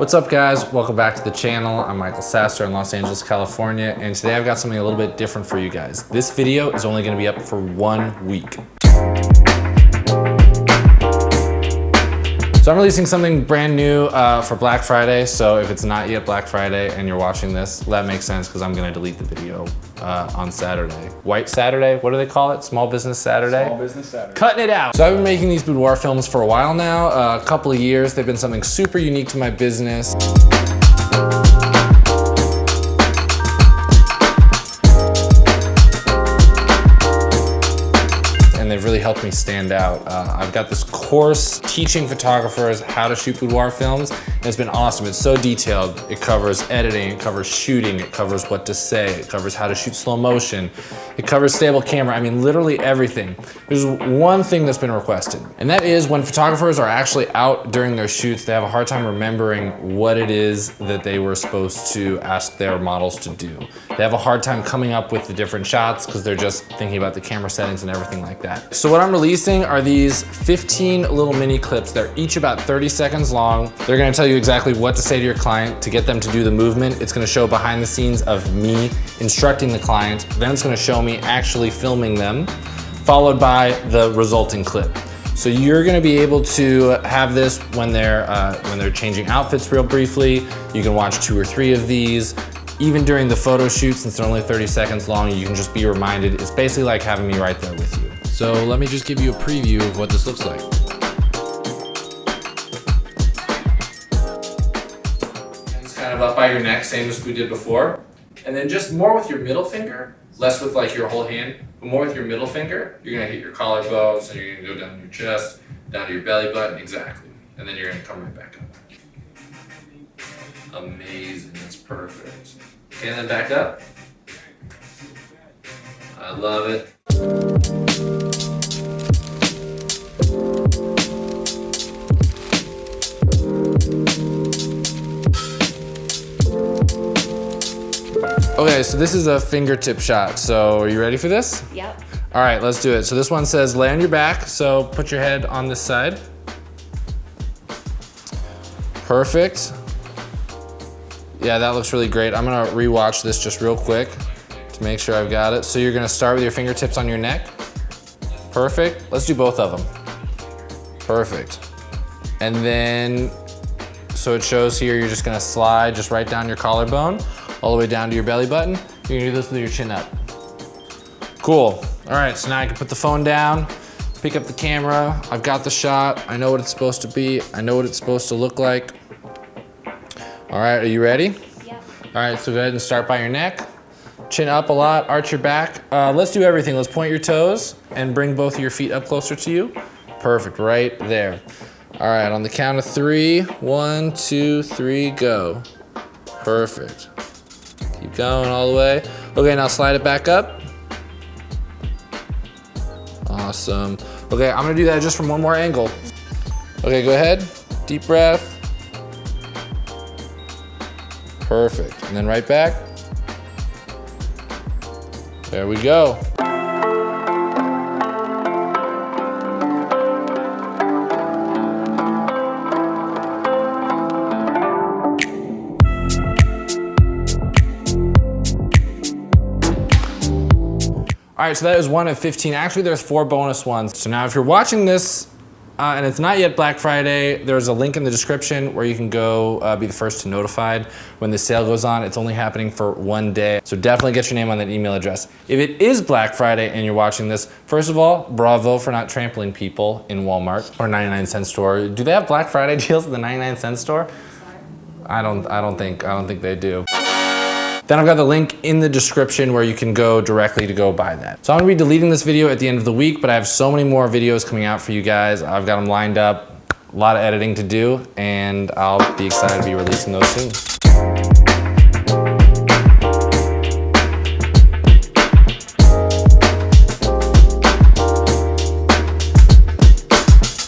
What's up guys, welcome back to the channel. I'm Michael Sasser in Los Angeles, California, and today I've got something a little bit different for you guys. This video is only gonna be up for 1 week. So I'm releasing something brand new for Black Friday, so if it's not yet Black Friday and you're watching this, that makes sense because I'm gonna delete the video on Saturday. White Saturday, what do they call it? Small Business Saturday? Small Business Saturday. Cutting it out. So I've been making these boudoir films for a while now, a couple of years. They've been something super unique to my business. They've really helped me stand out. I've got this course teaching photographers how to shoot boudoir films, and it's been awesome. It's so detailed. It covers editing, it covers shooting, it covers what to say, it covers how to shoot slow motion, it covers stable camera. I mean, literally everything. There's one thing that's been requested, and that is when photographers are actually out during their shoots, they have a hard time remembering what it is that they were supposed to ask their models to do. They have a hard time coming up with the different shots because they're just thinking about the camera settings and everything like that. So what I'm releasing are these 15 little mini clips. They're each about 30 seconds long. They're gonna tell you exactly what to say to your client to get them to do the movement. It's gonna show behind the scenes of me instructing the client. Then it's gonna show me actually filming them, followed by the resulting clip. So you're gonna be able to have this when they're changing outfits real briefly. You can watch 2 or 3 of these. Even during the photo shoot, since they're only 30 seconds long, you can just be reminded. It's basically like having me right there with you. So let me just give you a preview of what this looks like. It's kind of up by your neck, same as we did before. And then just more with your middle finger, less with like your whole hand, but more with your middle finger. You're gonna hit your collarbone, so you're gonna go down to your chest, down to your belly button, exactly. And then you're gonna come right back up. Amazing, that's perfect. Okay, and then back up. I love it. Okay, so this is a fingertip shot. So are you ready for this? Yep. All right, let's do it. So this one says lay on your back. So put your head on this side. Perfect. Yeah, that looks really great. I'm gonna rewatch this just real quick to make sure I've got it. So you're gonna start with your fingertips on your neck. Perfect. Let's do both of them. Perfect. And then, so it shows here, you're just gonna slide just right down your collarbone, all the way down to your belly button. You're gonna do this with your chin up. Cool. All right, so now I can put the phone down, pick up the camera. I've got the shot. I know what it's supposed to be. I know what it's supposed to look like. All right, are you ready? Yep. All right, so go ahead and start by your neck. Chin up a lot, arch your back. Let's do everything. Let's point your toes and bring both of your feet up closer to you. Perfect, right there. All right, on the count of 3, 1, 2, 3, go. Perfect. Keep going all the way. Okay, now slide it back up. Awesome. Okay, I'm gonna do that just from one more angle. Okay, go ahead, deep breath. Perfect, and then right back. There we go. All right, so that is one of 15. Actually, there's 4 bonus ones. So now if you're watching this and it's not yet Black Friday, there's a link in the description where you can go be the first to notified when the sale goes on. It's only happening for 1 day. So definitely get your name on that email address. If it is Black Friday and you're watching this, first of all, bravo for not trampling people in Walmart or 99-cent store. Do they have Black Friday deals at the 99-cent store? I don't think they do. Then I've got the link in the description where you can go directly to go buy that. So I'm gonna be deleting this video at the end of the week, but I have so many more videos coming out for you guys. I've got them lined up, a lot of editing to do, and I'll be excited to be releasing those soon.